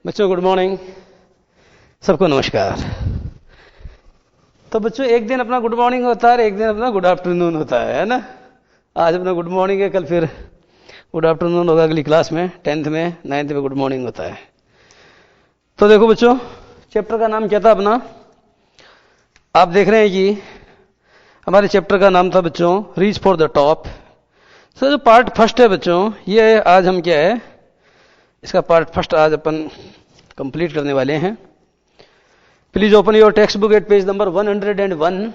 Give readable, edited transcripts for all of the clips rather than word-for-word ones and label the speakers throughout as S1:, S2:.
S1: बच्चों good morning, सबको नमस्कार। तो बच्चों एक दिन अपना गुड मॉर्निंग होता है, एक दिन अपना गुड आफ्टरनून होता है ना। आज अपना गुड मॉर्निंग है, कल फिर गुड आफ्टरनून होगा अगली क्लास में, 10th में 9th में गुड मॉर्निंग होता है। तो देखो बच्चों, चैप्टर का नाम क्या था अपना, आप देख रहे हैं कि हमारे चैप्टर का नाम था बच्चों रीच फॉर द टॉप। तो जो पार्ट फर्स्ट है बच्चों, ये आज हम क्या है, इसका पार्ट फर्स्ट आज अपन कंप्लीट करने वाले हैं। Please open your text book at page number 101,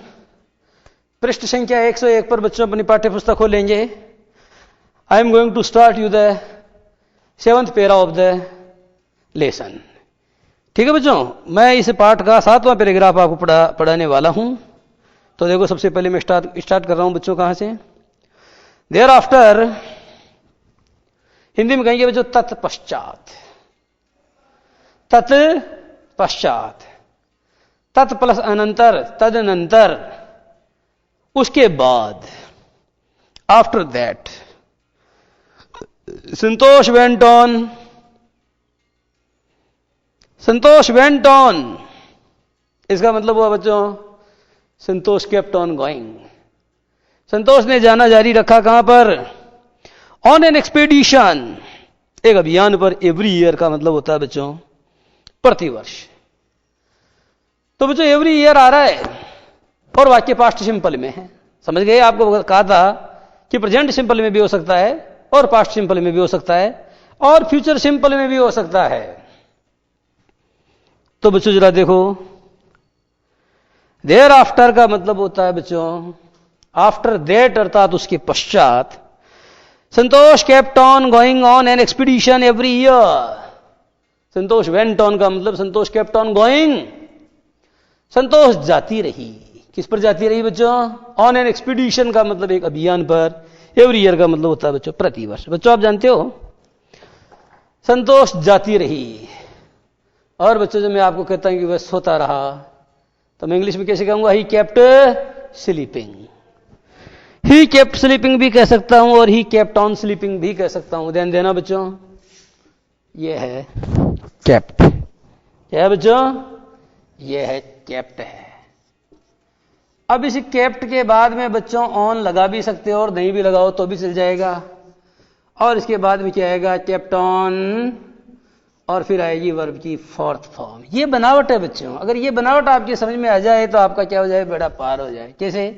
S1: पृष्ठ संख्या 101 पर बच्चों अपनी पाठ्य पुस्तक खोलेंगे। I am going to start you the 7th para of the lesson. ठीक है बच्चों, मैं इस पाठ का 7वां पैराग्राफ आपको पढ़ाने वाला हूं। तो देखो सबसे पहले मैं स्टार्ट कर रहा हूं बच्चों, कहां से, देयर आफ्टर, हिंदी में कहेंगे बच्चों तत्पश्चात, तत्पश्चात, तत् प्लस अनंतर, तदनंतर, उसके बाद, after that, Santosh went on, Santosh went on, इसका मतलब हुआ बच्चों संतोष केप्ट ऑन गोइंग। संतोष ने जाना जारी रखा, कहां पर, ऑन एन एक्सपेडिशन, एक अभियान पर। एवरी ईयर का मतलब होता है बच्चों प्रतिवर्ष। तो बच्चों एवरी ईयर आ रहा है और वाक्य पास्ट सिंपल में है, समझ गए। आपको कहा था कि प्रेजेंट सिंपल में भी हो सकता है और पास्ट सिंपल में भी हो सकता है और फ्यूचर सिंपल में भी हो सकता है। तो बच्चों जरा देखो, देयर आफ्टर का मतलब होता है बच्चों आफ्टर दैट, अर्थात उसके पश्चात। Santosh kept on going on an expedition every year. Santosh went on का मतलब Santosh kept on going, Santosh जाती रही। किस पर जाती रही बच्चों, ऑन एन एक्सपीडिशन का मतलब एक अभियान पर। एवरी ईयर का मतलब होता है बच्चों प्रतिवर्ष। बच्चों आप जानते हो संतोष जाती रही। और बच्चों जब मैं आपको कहता हूं कि वह सोता रहा, तो मैं इंग्लिश में कैसे कहूंगा, he kept sleeping. He kept sleeping भी कह सकता हूं और ही केप्ट ऑन स्लीपिंग भी कह सकता हूं। ध्यान देना बच्चों, यह है केप्ट। क्या है बच्चों, यह है केप्ट है। अब इस केप्ट के बाद में बच्चों ऑन लगा भी सकते हो और नहीं भी लगाओ तो भी चल जाएगा। और इसके बाद में क्या आएगा, केप्ट ऑन, और फिर आएगी वर्ब की फोर्थ फॉर्म। ये बनावट है बच्चों। अगर ये बनावट आपकी समझ में आ जाए तो आपका क्या हो जाए, बेड़ा पार हो जाए। कैसे,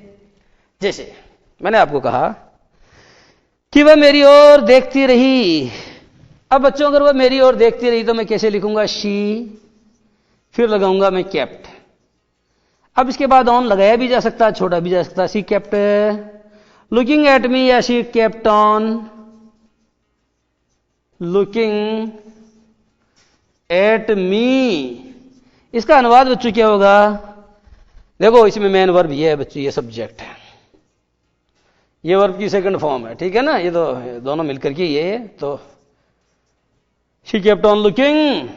S1: जैसे मैंने आपको कहा कि वह मेरी ओर देखती रही। अब बच्चों अगर वह मेरी ओर देखती रही तो मैं कैसे लिखूंगा, शी, फिर लगाऊंगा मैं केप्ट। अब इसके बाद ऑन लगाया भी जा सकता है, छोड़ा भी जा सकता है। She kept looking at me, या she kept on looking at me. इसका अनुवाद बच्चों क्या होगा, देखो इसमें मेन वर्ब ये है बच्चों, ये सब्जेक्ट है, ये वर्ब की सेकंड फॉर्म है, ठीक है ना। ये तो दोनों मिलकर के ये है। तो शी केप्ट ऑन लुकिंग,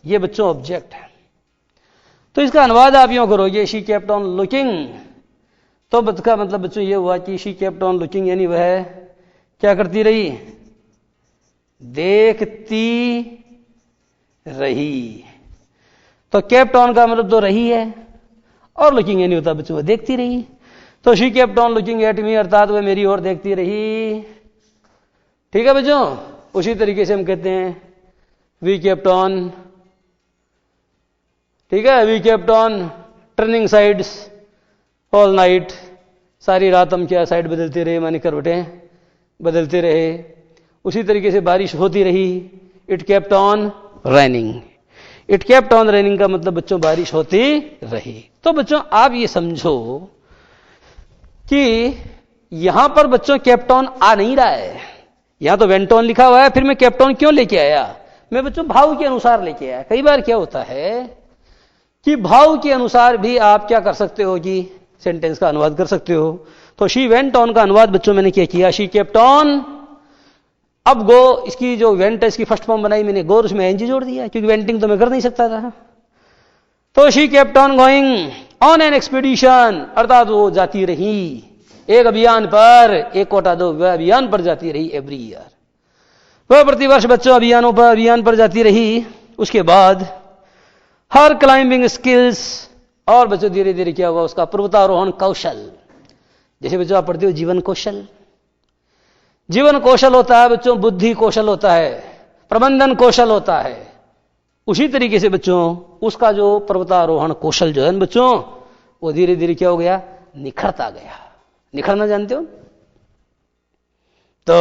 S1: ये बच्चों ऑब्जेक्ट है। तो इसका अनुवाद आप यूं करोगे, शी केप्ट ऑन लुकिंग, तो का मतलब बच्चों ये हुआ कि शी केप्ट ऑन लुकिंग यानी वह क्या करती रही, देखती रही। तो केप्ट ऑन का मतलब तो रही है और लुकिंग यानी होता बच्चों वह देखती रही। तो she kept on looking at मी, अर्थात वह मेरी ओर देखती रही। ठीक है बच्चों। उसी तरीके से हम कहते हैं वी केप्ट ऑन, ठीक है, we kept on turning sides all night. सारी रात हम क्या साइड बदलते रहे, माने करवटें बदलते रहे। उसी तरीके से बारिश होती रही, it kept on raining. It kept on raining का मतलब बच्चों बारिश होती रही। तो बच्चों आप ये समझो कि यहां पर बच्चों केप्ट ऑन आ नहीं रहा है, यहां तो वेंट ऑन लिखा हुआ है। फिर मैं केप्ट ऑन क्यों लेके आया, मैं बच्चों भाव के अनुसार लेके आया। कई बार क्या होता है कि भाव के अनुसार भी आप क्या कर सकते हो कि सेंटेंस का अनुवाद कर सकते हो। तो शी वेंट ऑन का अनुवाद बच्चों मैंने क्या किया, शी केप्ट ऑन। अब गो, इसकी जो वेंट है इसकी फर्स्ट फॉर्म बनाई मैंने, गो, उसमें एनजी जोड़ दिया क्योंकि वेंटिंग तो मैं कर नहीं सकता था। तो she kept on going on an expedition, अर्थात वो जाती रही एक अभियान पर, एक कोटा दो अभियान पर जाती रही एवरी ईयर। वह प्रतिवर्ष बच्चों अभियान पर जाती रही। उसके बाद हर क्लाइंबिंग स्किल्स, और बच्चों धीरे धीरे क्या होगा उसका पर्वतारोहण कौशल। जैसे बच्चों आप पढ़ते हो जीवन कौशल, जीवन कौशल होता है बच्चों, बुद्धि कौशल होता है, प्रबंधन कौशल होता है। उसी तरीके से बच्चों उसका जो पर्वतारोहण कौशल जो है बच्चों वो धीरे धीरे क्या हो गया, निखरता गया। निखरना जानते हो? तो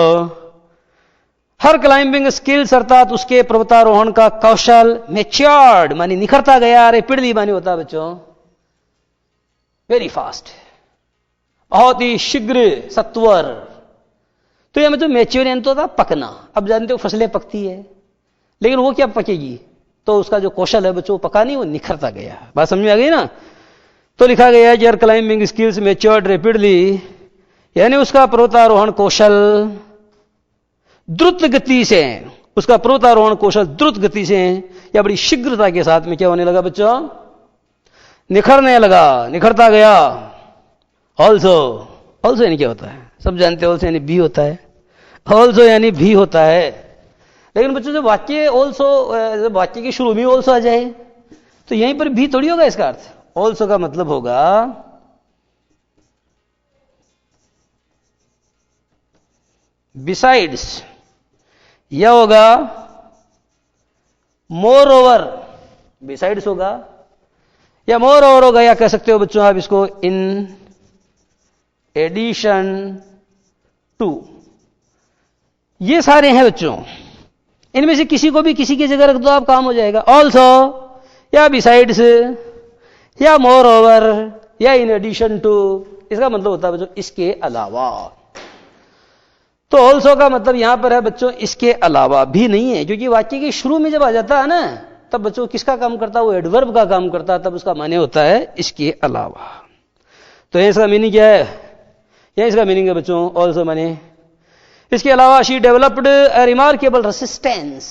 S1: हर क्लाइंबिंग स्किल्स अर्थात उसके पर्वतारोहण का कौशल मैच्योर्ड मानी निखरता गया, रैपिडली मानी होता है बच्चों वेरी फास्ट, बहुत ही शीघ्र सत्वर। तो यह मतलब मैच्योर तो था पकना। अब जानते हो फसलें पकती है, लेकिन वो क्या पकेगी, तो उसका जो कौशल है बच्चों पका नहीं, वो निखरता गया। बात समझ में आ गई ना? तो लिखा गया है क्लाइंबिंग स्किल्स मैच्योर्ड रैपिडली, यानी उसका पर्वतारोहण कौशल द्रुत गति से, उसका पर्वतारोहण कौशल द्रुत गति से या बड़ी शीघ्रता के साथ में क्या होने लगा बच्चों, निखरने लगा, निखरता गया। ऑल्सो, ऑल्सो यानी क्या होता है सब जानते हो, ऑल्सो यानी भी होता है, ऑल्सो यानी भी होता है। लेकिन बच्चों जब वाक्य ऑल्सो, जब वाक्य के शुरू में ऑल्सो आ जाए तो यहीं पर भी थोड़ी होगा इसका अर्थ। ऑल्सो का मतलब होगा बिसाइड्स, यह होगा मोर ओवर, बिसाइड्स होगा या मोर ओवर होगा, या कह सकते हो बच्चों आप इसको इन एडिशन टू। ये सारे हैं बच्चों, इनमें से किसी को भी किसी की जगह रख दो आप, काम हो जाएगा। ऑल्सो या बिसाइड्स या मोर ओवर या इन एडिशन टू, इसका मतलब होता है बच्चों इसके अलावा। तो ऑल्सो का मतलब यहां पर है बच्चों इसके अलावा भी नहीं है, क्योंकि वाक्य के शुरू में जब आ जाता है ना तब बच्चों किसका काम करता है, वो एडवर्ब का काम करता है, तब उसका माने होता है इसके अलावा। तो इसका मीनिंग क्या है, यह इसका मीनिंग है बच्चों ऑल्सो माने इसके अलावा। She developed a remarkable resistance,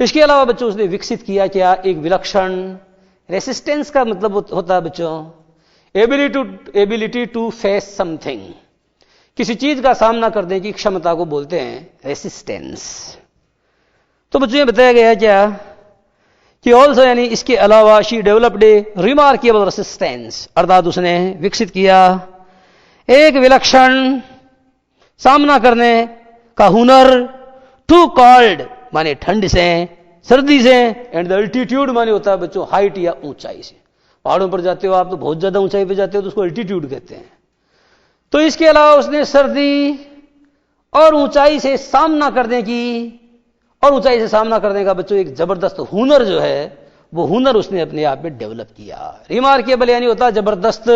S1: इसके अलावा बच्चों उसने विकसित किया क्या, एक विलक्षण। रेसिस्टेंस का मतलब होता है बच्चों एबिलिटी टू फेस समथिंग, किसी चीज का सामना करने की क्षमता को बोलते हैं रेसिस्टेंस। तो बच्चों ये बताया गया क्या कि ऑल्सो यानी इसके अलावा she developed A remarkable resistance, अर्थात उसने विकसित किया एक विलक्षण सामना करने का हुनर, टू कॉल्ड माने ठंड से, सर्दी से, एंड द अल्टीट्यूड माने होता है बच्चों हाइट या ऊंचाई से। पहाड़ों पर जाते हो आप तो बहुत ज्यादा ऊंचाई पर जाते हो तो उसको अल्टीट्यूड कहते हैं। तो इसके अलावा उसने सर्दी और ऊंचाई से सामना करने की, और ऊंचाई से सामना करने का बच्चों एक जबरदस्त हुनर जो है वो हुनर उसने अपने आप में डेवलप किया। रिमार्केबल यानी होता है जबरदस्त,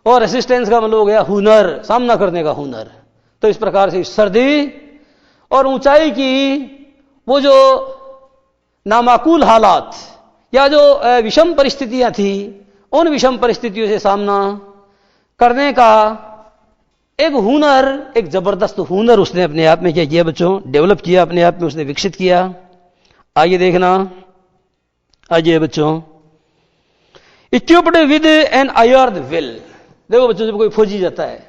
S1: और रेसिस्टेंस का मतलब हो गया हुनर, सामना करने का हुनर। तो इस प्रकार से सर्दी और ऊंचाई की वो जो नामाकूल हालात या जो विषम परिस्थितियां थी, उन विषम परिस्थितियों से सामना करने का एक हुनर, एक जबरदस्त हुनर उसने अपने आप में क्या किया बच्चों, डेवलप किया, अपने आप में उसने विकसित किया। आइए देखना, आइए बच्चों, equipped with an iron will. देखो बच्चों जब कोई फौजी जाता है,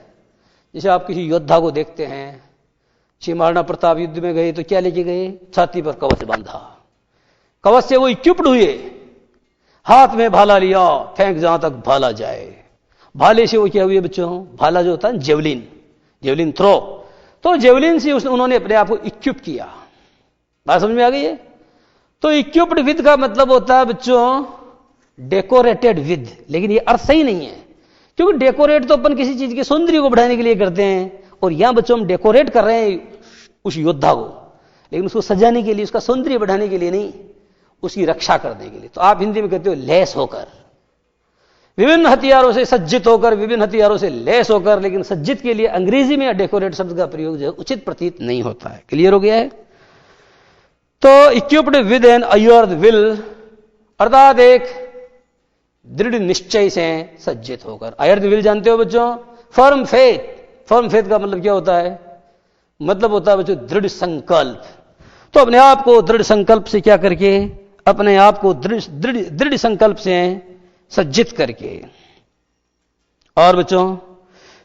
S1: जैसे आप किसी योद्धा को देखते हैं, श्री महाराणा प्रताप युद्ध में गए तो क्या लेके गए, छाती पर कवच बांधा, कवच से वो इक्विप्ड हुए, हाथ में भाला लिया, फेंक जहां तक भाला जाए। भाले से वो क्या हुए बच्चों, भाला जो होता है जेवलिन, जेवलिन थ्रो, तो जेवलिन से उन्होंने अपने आप को इक्विप किया। बात समझ में आ गई है? तो इक्विप्ड विद का मतलब होता है बच्चों डेकोरेटेड विद, लेकिन ये अर्थ सही नहीं है, क्योंकि डेकोरेट तो अपन किसी चीज के सौंदर्य को बढ़ाने के लिए करते हैं, और यहां बच्चों हम डेकोरेट कर रहे हैं उस योद्धा को, लेकिन उसको सजाने के लिए, उसका सौंदर्य बढ़ाने के लिए नहीं, उसकी रक्षा करने के लिए। तो आप हिंदी में कहते हो लैस होकर, विभिन्न हथियारों से सज्जित होकर, विभिन्न हथियारों से लैस होकर, लेकिन सज्जित के लिए अंग्रेजी में डेकोरेट शब्द का प्रयोग जो है उचित प्रतीत नहीं होता है। क्लियर हो गया है? तो equipped with an iron will अर्थात एक दृढ़ निश्चय से सज्जित होकर। आयर्न विल जानते हो बच्चों, फर्म फेथ। फर्म फेथ का मतलब क्या होता है, मतलब होता है बच्चों दृढ़ संकल्प। तो अपने आप को दृढ़ संकल्प से क्या करके, अपने आप को दृढ़ संकल्प से सज्जित करके। और बच्चों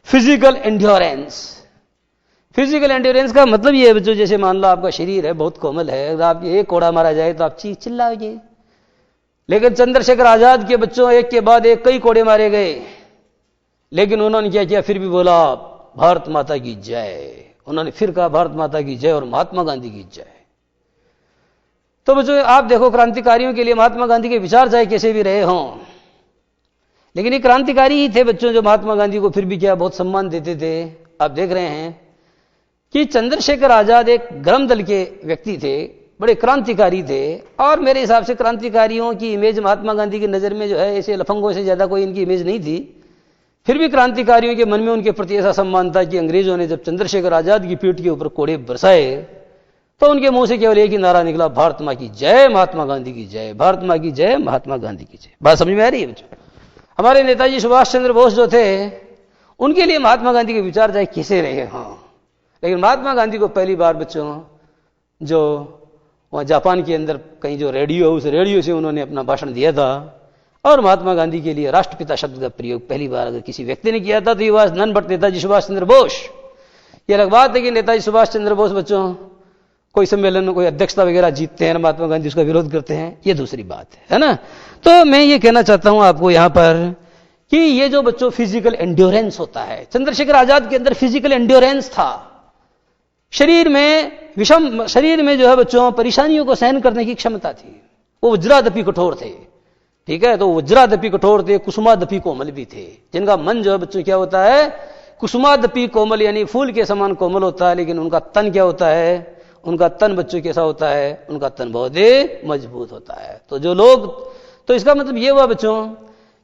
S1: फिजिकल एंड्योरेंस, फिजिकल एंड्योरेंस का मतलब ये है बच्चों, जैसे मान लो आपका शरीर है बहुत कोमल है, अगर आप एक कोड़ा मारा जाए तो आप चिल्लाओगे, लेकिन चंद्रशेखर आजाद के बच्चों एक के बाद एक कई कोड़े मारे गए, लेकिन उन्होंने क्या किया, फिर भी बोला भारत माता की जय। उन्होंने फिर कहा भारत माता की जय और महात्मा गांधी की जय। तो बच्चों आप देखो, क्रांतिकारियों के लिए महात्मा गांधी के विचार चाहे कैसे भी रहे हों, लेकिन ये क्रांतिकारी ही थे बच्चों जो महात्मा गांधी को फिर भी क्या बहुत सम्मान देते थे। आप देख रहे हैं कि चंद्रशेखर आजाद एक गर्म दल के व्यक्ति थे, बड़े क्रांतिकारी थे, और मेरे हिसाब से क्रांतिकारियों की इमेज महात्मा गांधी की नजर में जो है ऐसे लफंगों से ज्यादा कोई इनकी इमेज नहीं थी। फिर भी क्रांतिकारियों के मन में उनके प्रति ऐसा सम्मान था कि अंग्रेजों ने जब चंद्रशेखर आजाद की पीठ के ऊपर कोड़े बरसाए तो उनके मुंह से केवल एक ही नारा निकला, भारत मां की जय, महात्मा गांधी की जय, भारत मां की जय, महात्मा गांधी की जय। बात समझ में आ रही है बच्चों? हमारे नेताजी सुभाष चंद्र बोस जो थे, उनके लिए महात्मा गांधी के विचार चाहे कैसे रहे हों, लेकिन महात्मा गांधी को पहली बार बच्चों जो वहां जापान के अंदर कहीं जो रेडियो, उस रेडियो से उन्होंने अपना भाषण दिया था, और महात्मा गांधी के लिए राष्ट्रपिता शब्द का प्रयोग पहली बार अगर किसी व्यक्ति ने किया था तो ये was none but Netaji Subhash Chandra Bose. ये अलग बात है कि नेताजी सुभाष चंद्र बोस बच्चों कोई सम्मेलन में कोई अध्यक्षता वगैरह जीतते हैं, महात्मा गांधी उसका विरोध करते हैं, ये दूसरी बात है ना। तो मैं ये कहना चाहता हूं आपको यहां पर कि ये जो बच्चों फिजिकल एंड्योरेंस होता है, चंद्रशेखर आजाद के अंदर फिजिकल एंड्योरेंस था, शरीर में जो है बच्चों परेशानियों को सहन करने की क्षमता थी। वो वज्रादपि कठोर थे, ठीक है, तो वज्रादपि कठोर थे, कुसुमादपि कोमल भी थे, जिनका मन जो है बच्चों क्या होता है, कुसुमादपि कोमल यानी फूल के समान कोमल होता है, लेकिन उनका तन क्या होता है, उनका तन बच्चों कैसा होता है, उनका तन बहुत ही मजबूत होता है। तो जो लोग, तो इसका मतलब ये हुआ बच्चों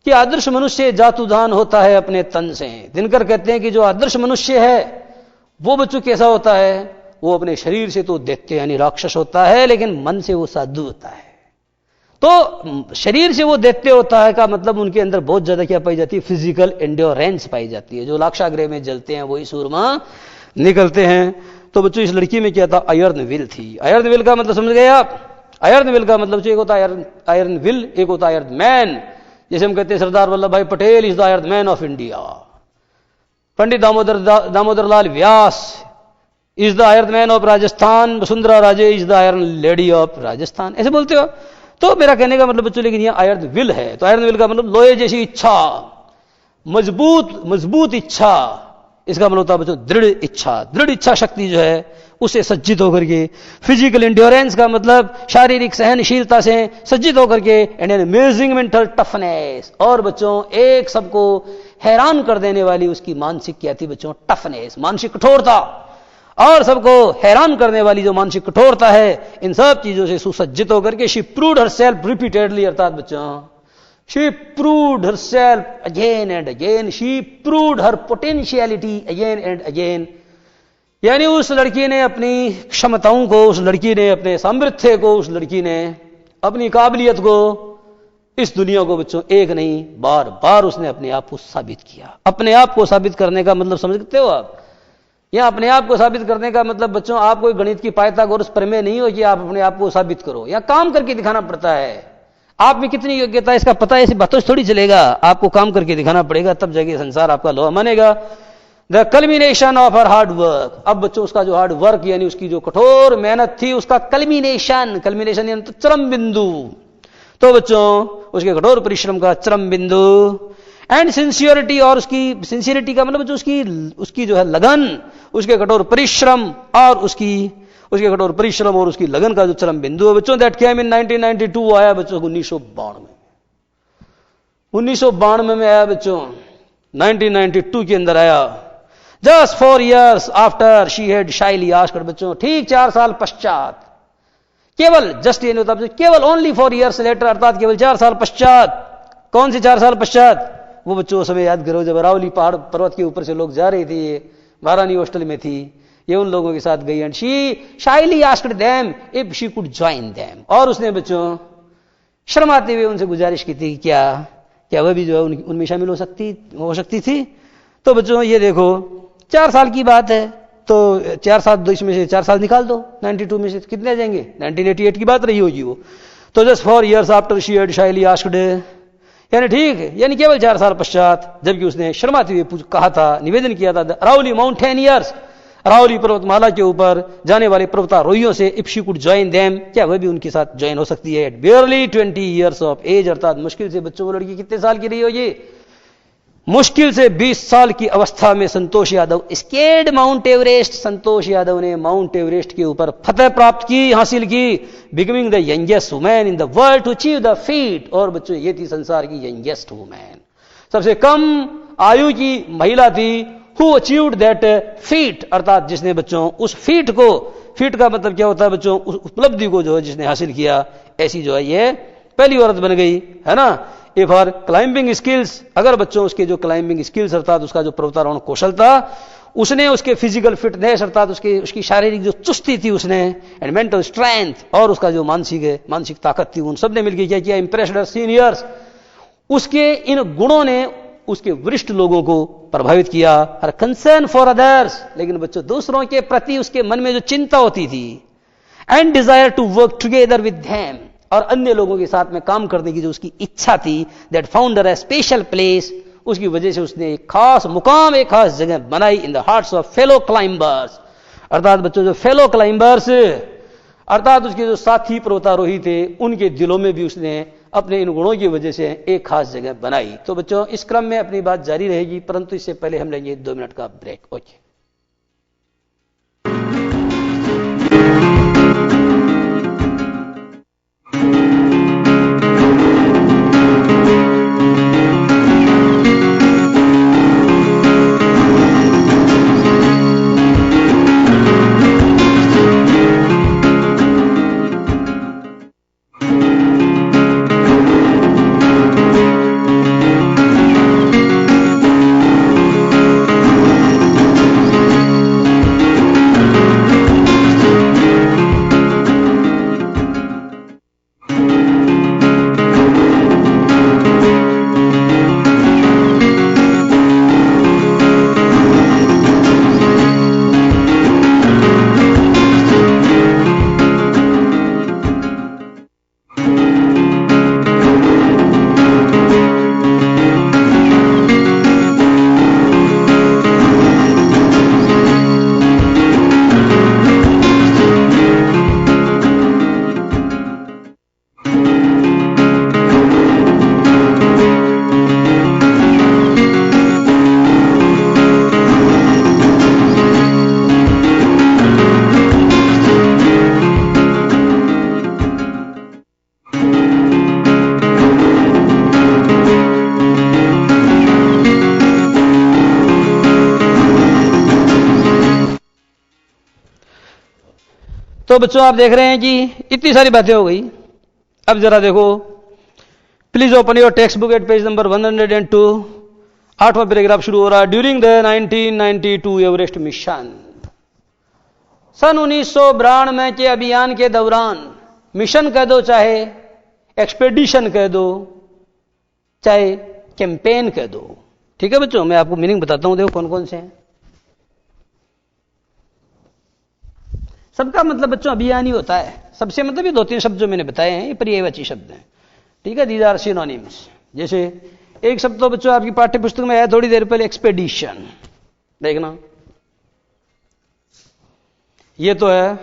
S1: कि आदर्श मनुष्य जातुदान होता है अपने तन से। दिनकर कहते हैं कि जो आदर्श मनुष्य है वो बच्चों कैसा होता है, वो अपने शरीर से तो दैत्य यानी राक्षस होता है, लेकिन मन से वो साधु होता है। तो शरीर से वो दैत्य होता है का मतलब उनके अंदर बहुत ज्यादा क्या पाई जाती है, फिजिकल एंड्योरेंस पाई जाती है। जो लाक्षागृह में जलते हैं वही सूरमा निकलते हैं। तो बच्चों इस लड़की में क्या था, आयरन विल थी। आयरन विल का मतलब समझ गए आप? आयरन विल का मतलब एक होता है आयरन विल, एक होता है आयरन मैन। जैसे हम कहते हैं सरदार वल्लभ भाई Patel is the iron man of India, Pandit Damodar Lal Vyas is the iron man of Rajasthan, Vasundhara Raje is the iron lady of Rajasthan, ऐसे बोलते हो। तो मेरा कहने का मतलब बच्चों, लेकिन यह आयरन विल है, तो आयरन विल का मतलब लोहे जैसी इच्छा, मजबूत इच्छा, इसका मतलब होता है बच्चों दृढ़ इच्छा। दृढ़ इच्छा शक्ति जो है उससे सज्जित होकर के, फिजिकल एंड्योरेंस का मतलब शारीरिक सहनशीलता से सज्जित होकर के, and an amazing mental toughness, और बच्चों एक सबको हैरान कर देने वाली उसकी मानसिक क्या थी बच्चों, टफनेस, मानसिक कठोरता, और सबको हैरान करने वाली जो मानसिक कठोरता है, इन सब चीजों से सुसज्जित होकर के शी प्रूव्ड हरसेल्फ रिपीटेडली, अर्थात बच्चों she proved herself again and again, she proved her potentiality again and again। यानी उस लड़की ने अपनी क्षमताओं को, उस लड़की ने अपने सामर्थ्य को, उस लड़की ने अपनी काबिलियत को इस दुनिया को बच्चों एक नहीं बार बार उसने अपने आप को साबित किया। अपने आप को साबित करने का मतलब समझते हो आप? या अपने आप को साबित करने का मतलब बच्चों आप कोई गणित की पाइथागोरस प्रमेय नहीं हो कि आप अपने आप को साबित करो, या काम करके दिखाना पड़ता है। आप में कितनी योग्यता है इसका पता है, ऐसी बातों से थोड़ी चलेगा, आपको काम करके दिखाना पड़ेगा, तब जाके संसार आपका लोहा मानेगा। The culmination of her hard work, अब बच्चों उसका जो हार्ड वर्क यानी उसकी जो कठोर मेहनत थी, उसका कल्मिनेशन, कल्मिनेशन यानी तो चरम बिंदु, तो बच्चों उसके कठोर परिश्रम का चरम बिंदु, एंड सिंसियरिटी, और उसकी सिंसियरिटी का मतलब बच्चों उसकी जो है लगन, उसके कठोर परिश्रम और उसके कठोर परिश्रम और उसकी लगन का जो चरम बिंदु है बच्चों, दैट केम इन 1992, आया बच्चों 1992 में आया बच्चों, 1992 के अंदर आया, just 4 years after she had shyly asked, बच्चों ठीक 4 साल पश्चात, केवल जस्ट ये नहीं होता बच्चों, केवल ओनली 4 years लेटर, अर्थात केवल 4 साल पश्चात। कौन से 4 साल पश्चात? वो बच्चों समय याद करो जब अरावली पहाड़ पर्वत के ऊपर से लोग जा रहे थे, महारानी हॉस्टल में थी, ये उन लोगों के साथ गई, and she shyly asked them if she could join them, और उसने बच्चों शर्माते हुए उनसे गुजारिश की थी कि क्या वह भी जो है उनमें शामिल हो सकती थी। तो बच्चों ये देखो 4 साल की बात है, तो 4 साल, इसमें से 4 साल निकाल दो, 92 में से कितने आ जाएंगे, 1988 की बात रही होगी वो। तो just 4 years after she had shyly asked, यानी ठीक है, यानी केवल 4 साल पश्चात, जबकि उसने शर्माते हुए कहा था, निवेदन किया था, अरावली माउंटेनियर्स अरावली पर्वतमाला के ऊपर जाने वाले पर्वतारोहियों से if she could join them, क्या वह भी उनके साथ ज्वाइन हो सकती है at barely 20 years of age, अर्थात मुश्किल से बच्चों, वो लड़की कितने साल की रही हो ये, मुश्किल से 20 साल की अवस्था में Santosh Yadav scared mount Everest, Santosh Yadav ने माउंट एवरेस्ट के ऊपर फतेह प्राप्त की, हासिल की, becoming the youngest women in the world to achieve the feat, और बच्चों ये थी संसार की यंगेस्ट वुमेन, सबसे कम आयु की महिला थी, हु अचीव्ड दैट फीट, अर्थात जिसने बच्चों उस फीट को, फीट का मतलब क्या होता है बच्चों, उस उपलब्धि को जो है जिसने हासिल किया, ऐसी जो है ये पहली औरत बन गई, है ना। इफ हर क्लाइंबिंग स्किल्स, अगर बच्चों उसके जो क्लाइंबिंग स्किल्स अर्थात उसका जो पर्वतारोहण कौशल था, उसने उसके फिजिकल फिटनेस अर्थात उसकी शारीरिक जो चुस्ती थी उसने, एंड मेंटल स्ट्रेंथ, और उसका जो मानसिक ताकत थी, उन सब ने मिलकर क्या किया, इंप्रेस्ड सीनियर्स, उसके इन गुणों ने उसके वरिष्ठ लोगों को प्रभावित किया। हर कंसर्न फॉर अदर्स, लेकिन बच्चों दूसरों के प्रति उसके मन में जो चिंता होती थी, and desire to work together with them, और अन्य लोगों के साथ में काम करने की जो उसकी इच्छा थी, that found her A special place, उसकी वजह से उसने एक खास मुकाम, एक खास जगह बनाई in the hearts of fellow climbers, अर्थात बच्चों जो फेलो क्लाइंबर्स अर्थात उसके जो साथी पर्वतारोही थे, उनके दिलों में भी उसने अपने इन गुणों की वजह से एक खास जगह बनाई। तो बच्चों इस क्रम में अपनी बात जारी रहेगी, परंतु इससे पहले हम लेंगे 2 मिनट का ब्रेक। ओके। तो बच्चों आप देख रहे हैं कि इतनी सारी बातें हो गई। अब जरा देखो, please open your text book at page number 102। 8वां पैराग्राफ शुरू हो रहा है। ड्यूरिंग द 1992 एवरेस्ट मिशन, सन 1992 के अभियान के दौरान, मिशन कह दो चाहे एक्सपेडिशन कह दो चाहे कैंपेन कह दो, ठीक है बच्चों, मैं आपको मीनिंग बताता हूं, देखो कौन कौन से हैं। सबका मतलब बच्चों अभियान ही होता है। सबसे मतलब ये 2-3 शब्द जो मैंने बताए हैं ये पर्यायवाची शब्द हैं, ठीक है, दीज आर सिनोनिम्स। जैसे एक शब्द तो बच्चों आपकी पाठ्य पुस्तक में आया थोड़ी देर पहले, एक्सपेडिशन, देखना ये तो है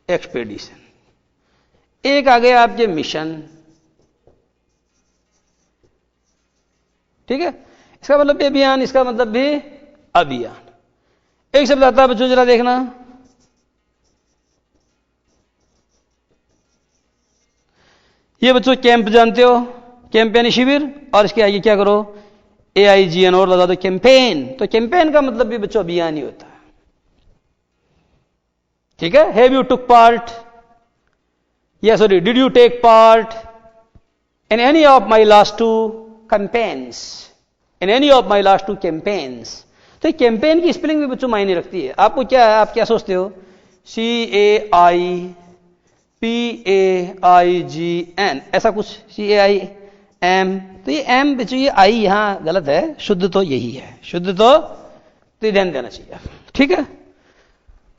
S1: एक्सपेडिशन। एक आ गया आपके मिशन, ठीक है, इसका मतलब भी अभियान, इसका मतलब भी अभियान। एक शब्द आता है बच्चों जरा देखना, ये बच्चों कैंप जानते हो, कैंप यानी शिविर, और इसके आगे क्या करो AIGN और लगा दो कैंपेन। तो कैंपेन का मतलब भी बच्चों अभियान ही होता है, ठीक है। हैव यू टुक पार्ट, या sorry did you take part in any of my last 2 campaigns, in any of my last 2 campaigns. तो कैंपेन की स्पेलिंग भी बच्चों मायने रखती है। आपको क्या है, आप क्या सोचते हो, CAIPAIGN ऐसा कुछ, CAIM, तो ये M बच्चों ये I यहां गलत है, शुद्ध तो यही है, शुद्ध तो ध्यान देना चाहिए, ठीक है।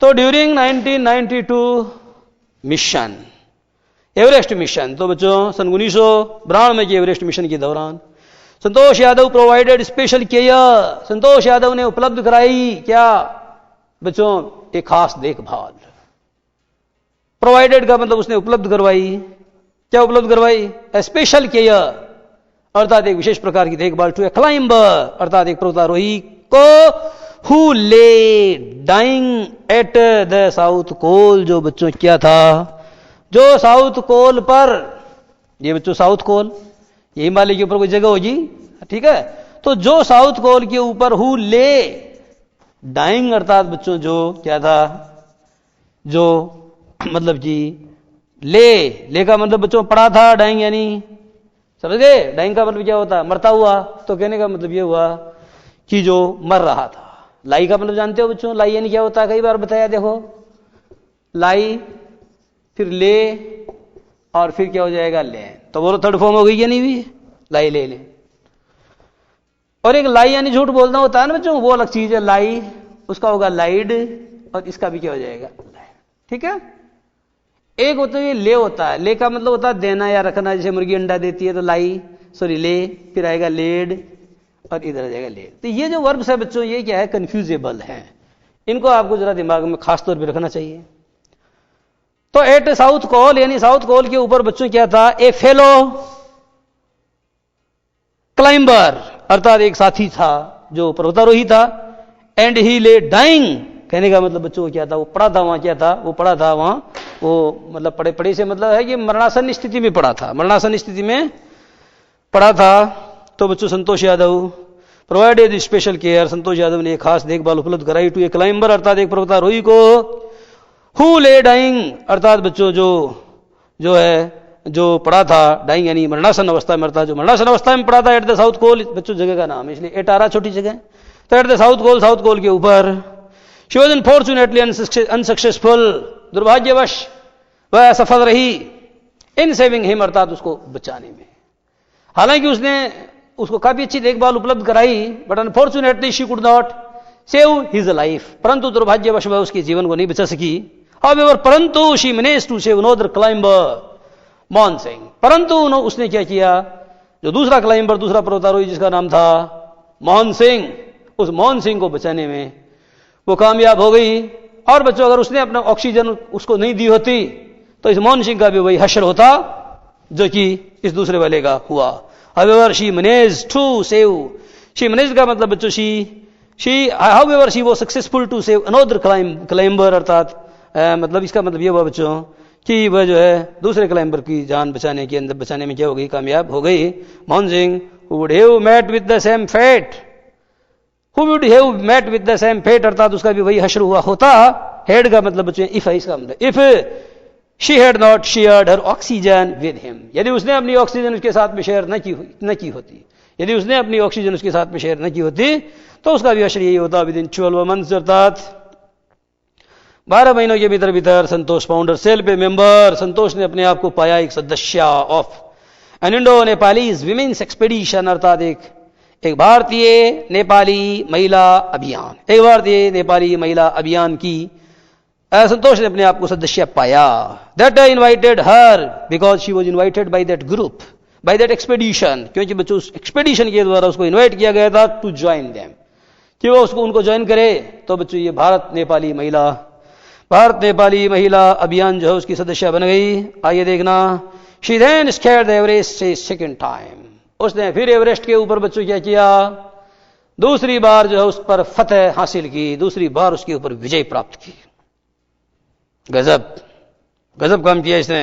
S1: तो ड्यूरिंग 1992 मिशन, एवरेस्ट मिशन, तो बच्चों सन 1992 के एवरेस्ट मिशन के दौरान, Santosh Yadav provided special care, Santosh Yadav ने उपलब्ध कराई क्या बच्चों, एक खास देखभाल। प्रोवाइडेड का मतलब उसने उपलब्ध करवाई, क्या उपलब्ध करवाई, ए स्पेशल केयर अर्थात एक विशेष प्रकार की देखभाल टू ए क्लाइंबर अर्थात एक पर्वतारोही को, who lay dying at the South Col, जो बच्चों क्या था, जो साउथ कोल पर, ये बच्चों साउथ कोल ये हिमालय के ऊपर कोई जगह होगी, ठीक है, तो जो साउथ कोल के ऊपर हु ले डाइंग अर्थात बच्चों जो क्या था, जो मतलब कि ले का मतलब बच्चों पड़ा था, डाइंग यानी समझ गए, डाइंग का मतलब क्या होता है, मरता हुआ, तो कहने का मतलब ये हुआ कि जो मर रहा था। लाई का मतलब जानते हो बच्चों, लाई यानी क्या होता है, कई बार बताया, देखो लाई फिर ले और फिर क्या हो जाएगा ले, तो बोलो थर्ड फॉर्म हो गई या नहीं भी, लाई ले ले। और एक लाई यानी झूठ बोलना होता है ना बच्चों, वो अलग चीज है, लाई उसका होगा लाइड और इसका भी क्या हो जाएगा, ठीक है। एक होता है ले होता है, ले का मतलब होता है देना या रखना, जैसे मुर्गी अंडा देती है तो लाई सॉरी ले, फिर आएगा लेड और इधर आ जाएगा लेड। तो ये जो वर्ब्स है बच्चों ये क्या है, कंफ्यूजेबल है, इनको आपको जरा दिमाग में खास तौर पे रखना चाहिए। तो एट साउथ कोल यानी साउथ कोल के ऊपर बच्चों क्या था, ए फेलो क्लाइंबर अर्थात एक साथी था जो पर्वतारोही था, एंड ही ले डाइंग कहने का मतलब बच्चों को क्या था, वो पड़ा था वहां, क्या था वो पड़ा था वहां, वो मतलब पड़े पड़े से मतलब है कि मरणासन स्थिति में पड़ा था, मरणासन स्थिति में पड़ा था। तो बच्चों Santosh Yadav provided special care, Santosh Yadav ने एक खास देखभाल उपलब्ध कराई टू ए क्लाइंबर अर्थात एक पर्वतारोही को, हु ले डाइंग अर्थात बच्चों जो है जो पड़ा था, डाइंग यानी मरणासन अवस्था में मरता, जो मरणासन अवस्था में पड़ा था, एट द साउथ कोल बच्चों जगह का नाम, इसलिए एटारा छोटी जगह, तो एट द साउथ कोल के ऊपर, शी वॉज अनफॉर्चुनेटली अनसक्सेसफुल दुर्भाग्यवश वह असफल रही, इन सेविंग हिम अर्थात उसको बचाने में, हालांकि उसने उसको काफी अच्छी देखभाल उपलब्ध कराई, but unfortunately she could not save his life, परंतु दुर्भाग्यवश वह उसके जीवन को नहीं बचा सकी। हाउएवर परंतु she managed to save another climber Mohan Singh, परंतु उसने क्या किया, जो दूसरा क्लाइंबर दूसरा पर्वतारोही जिसका नाम था मोहन सिंह, उस मोहन सिंह को बचाने में वो कामयाब हो गई। और बच्चों अगर उसने अपना ऑक्सीजन उसको नहीं दी होती तो इस मोहन सिंह का भी वही हश्र होता जो कि इस दूसरे वाले का हुआ। However she managed to save, she managed का मतलब बच्चों she however she was successful to save another climber अर्थात मतलब इसका मतलब ये हुआ बच्चों कि वह जो है दूसरे क्लाइंबर की जान बचाने के अंदर बचाने में क्या हो गई, कामयाब हो गई। Mohan Singh who would have met with the same fate, who would have met with the same fate अर्थात उसका भी वही हश्र हुआ होता। हेड का मतलब बच्चों इफ है, इसका मतलब if she had not shared her oxygen with him, यदि उसने अपनी ऑक्सीजन उसके साथ में शेयर न की होती, यदि उसने अपनी ऑक्सीजन उसके साथ में शेयर न की होती तो उसका भी हश्र यही होता। विद इन 12 मंथ्स अर्थात 12 महीनों के भीतर भीतर संतोष फाउंडर सेल्फ ए मेंबर, संतोष ने अपने आप को पाया एक सदस्य of N Indo Nepalese women's expedition अर्थात एक भारतीय नेपाली महिला अभियान, एक भारतीय नेपाली महिला अभियान की संतोष ने अपने आप को सदस्य पाया। That invited her because she was invited by that group by that expedition, क्योंकि बच्चों उस एक्सपेडिशन के द्वारा उसको इन्वाइट किया गया था टू ज्वाइन देम, कि वो उसको उनको ज्वाइन करे। तो बच्चों ये भारत नेपाली महिला अभियान जो है उसकी सदस्य बन गई। आइए देखना, she then scaled the Everest से सेकंड टाइम, उसने फिर एवरेस्ट के ऊपर बच्चों क्या किया, दूसरी बार जो है उस पर फतेह हासिल की, दूसरी बार उसके ऊपर विजय प्राप्त की। गजब काम किया इसने।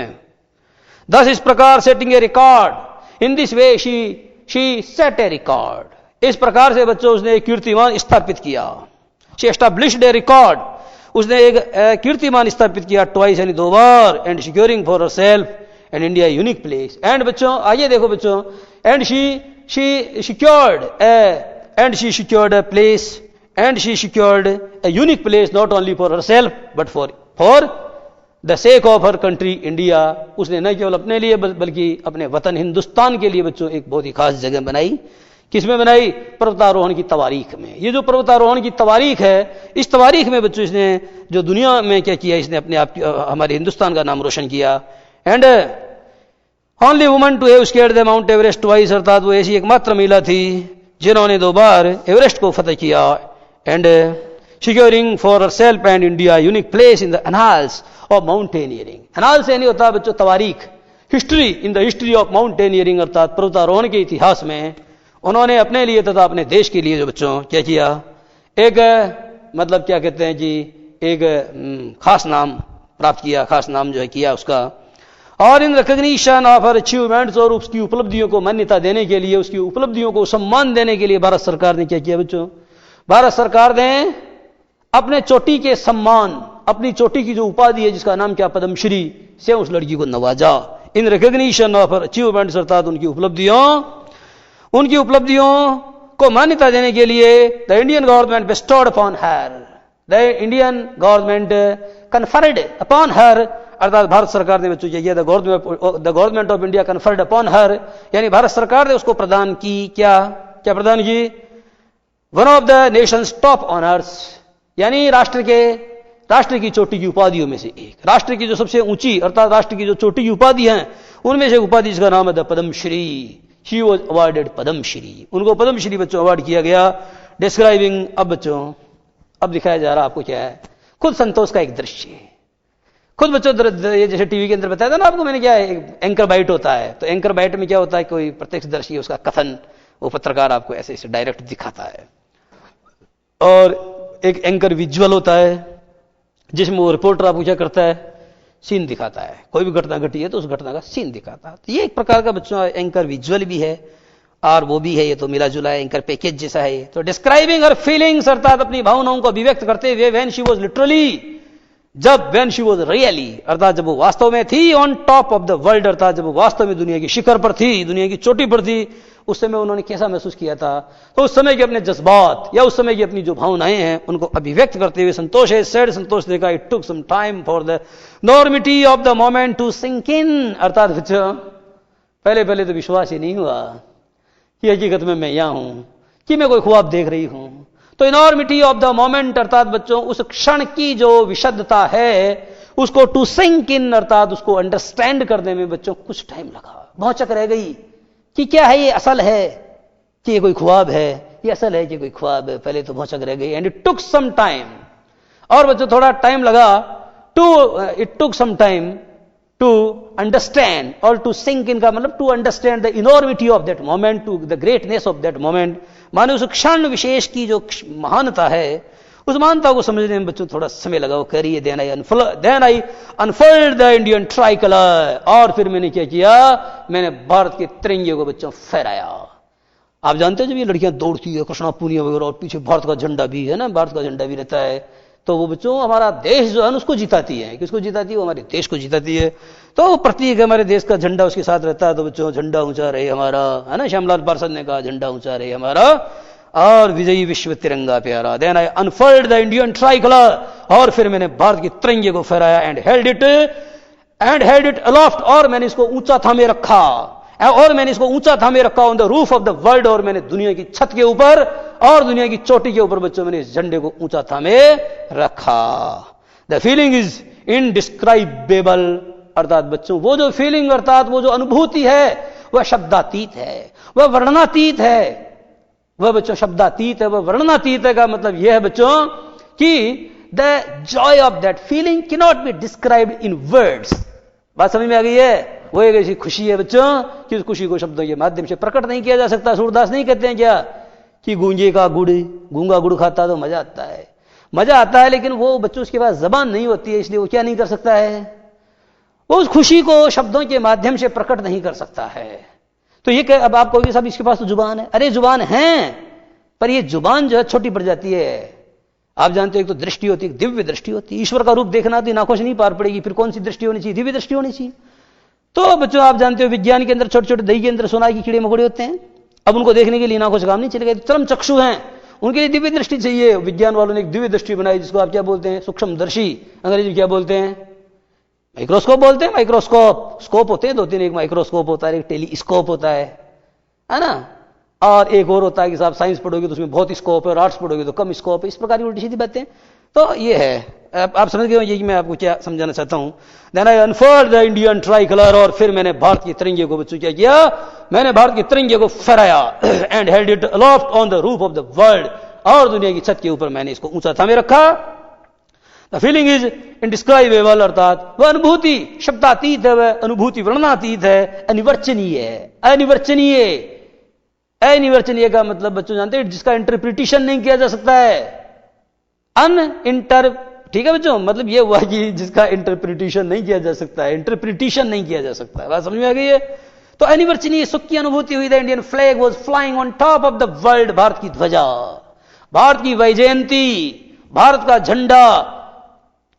S1: 10 इस प्रकार setting A record, in this way she said A record, इस प्रकार से बच्चों उसने एक कीर्तिमान स्थापित किया। शी एस्टैब्लिश्ड ए रिकॉर्ड, उसने एक कीर्तिमान स्थापित किया ट्वाइस यानी 2 बार, and securing for herself and India unique place. And बच्चों आइए देखो बच्चों, and she secured a place, and she secured a unique place not only for herself but for the sake of her country India. उसने न केवल अपने लिए बल्कि अपने वतन हिंदुस्तान के लिए बच्चों एक बहुत ही खास जगह बनाई। किसमें बनाई? पर्वतारोहण की तवारीख में। ये जो पर्वतारोहण की तवारीख है, इस तवारीख में बच्चों इसने जो दुनिया में क्या किया, इसने अपने आप हमारे हिंदुस्तान का नाम रोशन किया। And only woman to have scaled the Mount Everest twice, अर्थात वो ऐसी एकमात्र महिला थी जिन्होंने 2 बार एवरेस्ट को फतेह किया, and securing for herself and India unique place in the annals of mountaineering. Annals यानी होता है बच्चों तवारीख, history, in the history of mountaineering, अर्थात पर्वतारोहण के इतिहास में उन्होंने अपने लिए तथा अपने देश के लिए जो बच्चों क्या किया, एक मतलब क्या कहते हैं जी, एक खास नाम प्राप्त किया, खास नाम जो है किया उसका। और इन रिकॉग्निशन ऑफ हर अचीवमेंट्स, और उसकी उपलब्धियों को मान्यता देने के लिए, उसकी उपलब्धियों को सम्मान देने के लिए भारत सरकार ने क्या किया बच्चों, भारत सरकार ने अपने चोटी के सम्मान, अपनी चोटी की जो उपाधि है जिसका नाम क्या पद्मश्री से उस लड़की को नवाजा। In recognition of her achievements, अर्थात उनकी उपलब्धियों को मान्यता देने के लिए the Indian government bestowed upon her, the Indian government conferred upon her, अर्थात भारत सरकार ने बच्चों किया, the government of India conferred upon her, यानी भारत सरकार ने उसको प्रदान की, क्या प्रदान की, one of the Nations top honours, यानी राष्ट्र की चोटी की उपाधियों में से एक, राष्ट्र की जो सबसे ऊंची अर्थात राष्ट्र की जो चोटी की उपाधि है उनमें से एक उपाधि जिसका नाम है the Padmashri. She was awarded Padmashri, उनको पद्मश्री बच्चों अवार्ड किया गया। डिस्क्राइबिंग, अब बच्चों अब दिखाया जा रहा आपको क्या है, खुद संतोष का एक दृश्य, खुद बच्चों ये जैसे टीवी के अंदर बताया था ना आपको मैंने, क्या है एंकर बाइट होता है, तो एंकर बाइट में क्या होता है, कोई प्रत्यक्षदर्शी उसका कथन वो पत्रकार आपको ऐसे ऐसे डायरेक्ट दिखाता है, और एक एंकर विजुअल होता है जिसमें वो रिपोर्टर आपको क्या करता है, सीन दिखाता है, कोई भी घटना घटी है तो उस घटना का सीन दिखाता है। तो ये एक प्रकार का बच्चों एंकर विजुअल भी है और वो भी है, ये तो मिला जुला है, एंकर पैकेज जैसा है। तो डिस्क्राइबिंग हर फीलिंग्स, अर्थात अपनी भावनाओं को अभिव्यक्त करते हुए, when she was literally, when she was really, अर्थात जब वो वास्तव में थी, on top of the world, अर्थात जब वो वास्तव में दुनिया की शिखर पर थी, दुनिया की चोटी पर थी, उस समय उन्होंने कैसा महसूस किया था। तो उस समय के अपने जज्बात या उस समय की अपनी जो भावनाएं हैं उनको अभिव्यक्त करते हुए संतोष है, सेड संतोष ने कहा, it took some time for the enormity of the moment to sink in, अर्थात पहले तो विश्वास ही नहीं हुआ कि हकीकत में मैं यहां हूं, कि मैं कोई ख्वाब देख रही हूं। तो इनॉर्मिटी ऑफ द मोमेंट, अर्थात बच्चों उस क्षण की जो विशुद्धता है उसको टू सिंक इन, अर्थात उसको अंडरस्टैंड करने में बच्चों कुछ टाइम लगा, भौचक रह गई कि क्या है, ये असल है कि ये कोई ख्वाब है, ये असल है कि कोई ख्वाब है, पहले तो भौचक रह गई। And it took some time, और बच्चों थोड़ा टाइम लगा, it took some time to understand, और टू सिंक इन का मतलब to understand the enormity of that moment, to the greatness of that moment, माने उस क्षण विशेष की जो महानता है उस महानता को समझने में बच्चों थोड़ा समय लगा। वो कह रही है, then I unfold the Indian tricolour, और फिर मैंने क्या किया, मैंने भारत के तिरंगे को बच्चों फहराया। आप जानते हो जब ये लड़कियां दौड़ती है कृष्णा पूनिया वगैरह और पीछे भारत का झंडा भी है ना, भारत का झंडा भी रहता है, तो वो बच्चों हमारा देश जो है उसको जिताती है। किसको जिताती है? वो हमारे देश को जिताती है। तो वो प्रतीक है हमारे देश का, झंडा उसके साथ रहता है। तो बच्चों झंडा ऊंचा रहे हमारा, है ना, श्यामलाल पार्षद ने कहा झंडा ऊंचा रहे हमारा और विजयी विश्व तिरंगा प्यारा। Then I unfold the Indian tricolour, और फिर मैंने भारत के तिरंगे को फहराया। एंड हेल्ड इट अलोफ्ट, और मैंने इसको ऊंचा थामे रखा, और मैंने इसको ऊंचा थामे रखा on the roof of the world, और मैंने दुनिया की छत के ऊपर और दुनिया की चोटी के ऊपर बच्चों मैंने इस झंडे को ऊंचा थामे रखा। द फीलिंग इज इनडिस्क्राइबेबल, अर्थात बच्चों वो जो फीलिंग अर्थात वो जो अनुभूति है वह शब्दातीत है, वह वर्णनातीत है। वह बच्चों शब्दातीत है, वह वर्णनातीत है। का मतलब यह है बच्चों कि the Joy of that feeling can not be described in words. बात समझ में आ गई है? वो एक ऐसी खुशी है बच्चों कि उस खुशी को शब्दों के माध्यम से प्रकट नहीं किया जा सकता। सूरदास नहीं कहते हैं क्या कि गूंजे का गुड़, गूंगा गुड़ खाता तो मजा आता है, मजा आता है, लेकिन वो बच्चों उसके पास जबान नहीं होती है, इसलिए वो क्या नहीं कर सकता है, वो उस खुशी को शब्दों के माध्यम से प्रकट नहीं कर सकता है। तो ये अब आप कहोगे साहब इसके पास तो जुबान है। अरे जुबान है, पर ये जुबान जो है छोटी पड़ जाती है। आप जानते हो एक तो दृष्टि होती है, दिव्य दृष्टि होती है। ईश्वर का रूप देखना तो आंखों से नहीं पार पड़ेगी, फिर कौन सी दृष्टि होनी चाहिए? दिव्य दृष्टि होनी चाहिए। तो बच्चों आप जानते हो विज्ञान के अंदर छोटे छोटे दही के अंदर सोना की कीड़े मकोड़े होते हैं। अब उनको देखने के लिए आंखों से काम नहीं चलेगा, चरम चक्षु हैं, उनके लिए दिव्य दृष्टि चाहिए। विज्ञान वालों ने एक दिव्य दृष्टि बनाई जिसको आप क्या बोलते हैं? सूक्ष्मदर्शी, अंग्रेजी में क्या बोलते हैं? माइक्रोस्कोप बोलते हैं। माइक्रोस्कोप, स्कोप होते हैं दो तीन, एक माइक्रोस्कोप होता है, एक टेलीस्कोप होता है ना, और एक और होता है कि साहब साइंस पढ़ोगे तो उसमें बहुत स्कोप है और आर्ट्स पढ़ोगे तो कम स्कोप है। इस प्रकार की उल्टी सीधी बातें। तो ये है आप समझ गए ये कि मैं आपको क्या समझाना चाहता हूं. Then I unfurled the Indian tricolour, और फिर मैंने भारत के तिरंगे को बच्चों क्या किया, मैंने भारत के तिरंगे को फहराया. And held it aloft on the roof of the world, और दुनिया की छत के ऊपर मैंने इसको ऊंचा थामे रखा. द फीलिंग इज इनडिस्क्राइबेबल, अर्थात वह अनुभूति शब्दातीत है, वह अनुभूति वर्णनातीत है, अनिवर्चनीय है. अनिवर्चनीय, अनिवर्चनीय का मतलब बच्चों जानते हैं जिसका इंटरप्रिटेशन नहीं किया जा सकता है. ठीक है बच्चों, मतलब ये हुआ कि जिसका इंटरप्रिटेशन नहीं किया जा सकता है, इंटरप्रिटेशन नहीं किया जा सकता है. बात समझ में आ गई है. तो अनिवर्चनीय सुख की अनुभूति हुई. The Indian flag was flying on top of the world, Bharat की ध्वजा, भारत की वैजयंती, भारत का झंडा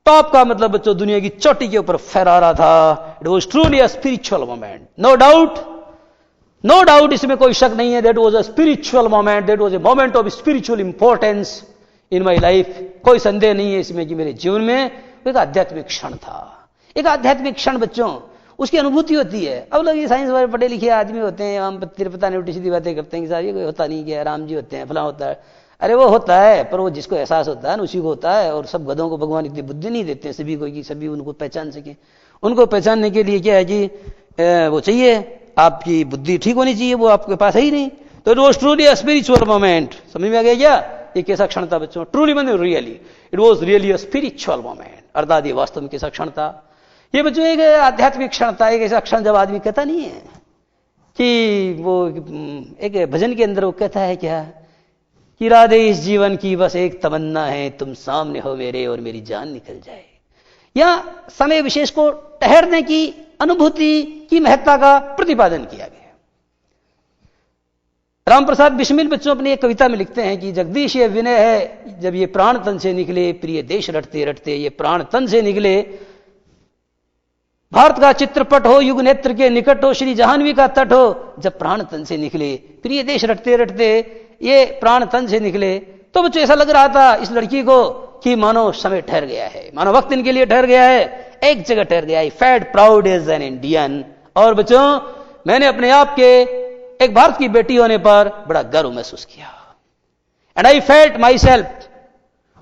S1: टॉप का मतलब बच्चों दुनिया की चोटी के ऊपर फहरा रहा था. It was truly a spiritual moment, no doubt, no doubt, इसमें कोई शक नहीं है. That was a spiritual moment, that was a moment of spiritual importance in my life. कोई संदेह नहीं है इसमें कि मेरे जीवन में एक आध्यात्मिक क्षण था. एक आध्यात्मिक क्षण बच्चों, उसकी अनुभूति होती है. अब लोग ये साइंस वाले पढ़े लिखे आदमी होते हैं, हम पता नहीं उल्टी सीधी बातें करते हैं कि साहब ये कोई होता नहीं, क्या राम जी होते हैं, फला होता है. अरे वो होता है, पर वो जिसको एहसास होता है ना उसी को होता है. और सब गधों को भगवान इतनी बुद्धि नहीं देते हैं सभी को कि सभी उनको पहचान सके. उनको पहचानने के लिए क्या है कि वो चाहिए, आपकी बुद्धि ठीक होनी चाहिए, वो आपके पास है ही नहीं. तो it was truly a spiritual moment. समझ में आ गया क्या? ये कैसा क्षण था बच्चों? ट्रूली मतलब really, it was really a spiritual moment, अर्थात ये वास्तव में कैसा क्षण था. ये बच्चों एक आध्यात्मिक क्षण था. एक ऐसा क्षण जब आदमी कहता नहीं है कि वो एक भजन के अंदर वो कहता है क्या कि राधे इस जीवन की बस एक तमन्ना है, तुम सामने हो मेरे और मेरी जान निकल जाए. या समय विशेष को ठहरने की अनुभूति की महत्ता का प्रतिपादन किया गया. रामप्रसाद बिस्मिल बच्चों अपनी एक कविता में लिखते हैं कि जगदीश ये विनय है जब ये प्राण तन से निकले, प्रिय देश रटते रटते ये प्राण तन से निकले. भारत का चित्रपट हो, युग नेत्र के निकट हो, श्री जहानवी का तट हो, जब प्राण तन से निकले, प्रिय देश रटते रटते ये प्राण तन से निकले. तो बच्चों ऐसा लग रहा था इस लड़की को कि मानो समय ठहर गया है, मानो वक्त इनके लिए ठहर गया है, एक जगह ठहर गया है. Felt proud as an Indian. और बच्चों मैंने अपने आप के एक भारत की बेटी होने पर बड़ा गर्व महसूस किया. And I felt myself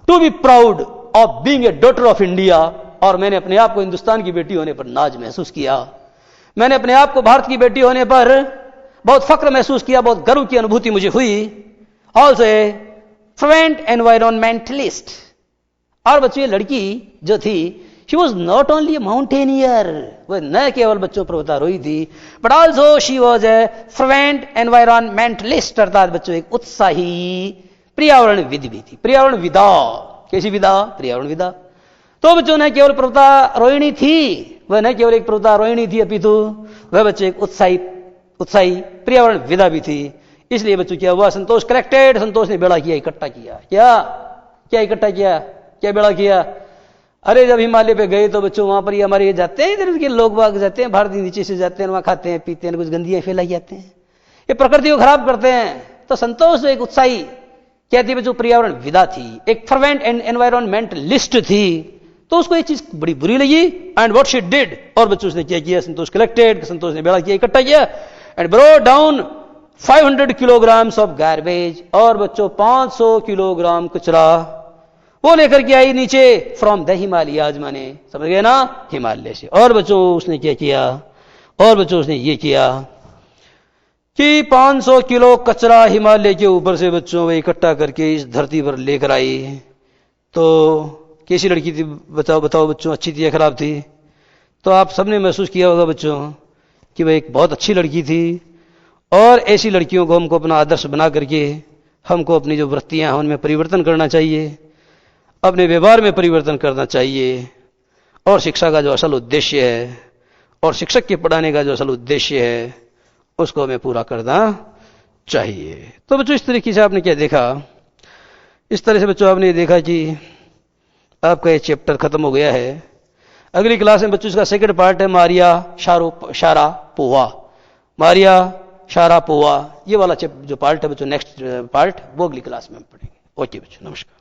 S1: to be proud of being a daughter of India. और मैंने अपने आप को हिंदुस्तान की बेटी होने पर नाज महसूस किया. मैंने अपने आप को भारत की बेटी होने पर बहुत फक्र महसूस किया, बहुत गर्व की अनुभूति मुझे हुई. Also a fluent environmentalist. और बच्चों ये लड़की जो थी, she was not only A mountaineer, वह न केवल बच्चों पर्वतारोही थी, but also she was a fluent environmentalist, अर्थात बच्चों एक उत्साही पर्यावरण विद भी थी. पर्यावरण विदा, कैसी विदा? पर्यावरण विदा. तो बच्चों न केवल पर्वतारोहिणी थी, वह न केवल एक पर्वतारोहिणी थी अपितु वह बच्चों एक उत्साही पर्यावरण विदा भी थी. इसलिए बच्चों क्या हुआ, संतोष कलेक्टेड, संतोष ने बेड़ा किया, इकट्ठा किया. क्या इकट्ठा किया, क्या बेड़ा किया? अरे जब हिमालय पे गए तो बच्चों वहां पर ये हमारे जाते हैं, इधर के लोग बाग जाते हैं, भारत नीचे से जाते हैं, वहां खाते हैं पीते हैं, कुछ गंदियां फैलाई जाते हैं, ये प्रकृति को खराब करते हैं. तो संतोष एक उत्साही क्या थी बच्चों? पर्यावरण विदा थी, एक फर्वेंट एंड एनवायरमेंटलिस्ट थी. तो उसको ये चीज बड़ी बुरी लगी. एंड व्हाट शी डिड, और बच्चों उसने क्या किया? संतोष कलेक्टेड, संतोष ने बेड़ा किया, इकट्ठा किया. And brought down 500 kilograms of garbage. और बच्चों 500 किलोग्राम कचरा वो लेकर के आई नीचे फ्रॉम द हिमालयाज, माने समझ गए ना, हिमालय से. और बच्चों उसने क्या किया? और बच्चों उसने ये किया कि 500 किलो कचरा हिमालय के ऊपर से बच्चों वो इकट्ठा करके इस धरती पर लेकर आई. तो कैसी लड़की थी बताओ बच्चों, अच्छी थी या खराब थी? तो आप सबने महसूस किया होगा बच्चों कि वह एक बहुत अच्छी लड़की थी. और ऐसी लड़कियों को हमको अपना आदर्श बना करके हमको अपनी जो वृत्तियां हैं उनमें परिवर्तन करना चाहिए, अपने व्यवहार में परिवर्तन करना चाहिए. और शिक्षा का जो असल उद्देश्य है और शिक्षक के पढ़ाने का जो असल उद्देश्य है उसको हमें पूरा करना चाहिए. तो बच्चों इस तरीके से आपने क्या देखा? इस तरह से बच्चों आपने देखा कि आपका ये चैप्टर खत्म हो गया है. अगली क्लास में बच्चों इसका सेकंड पार्ट है मारिया शारापोवा. मारिया शारापोवा ये वाला जो पार्ट है बच्चों, नेक्स्ट पार्ट वो अगली क्लास में हम पढ़ेंगे. ओके बच्चों, नमस्कार.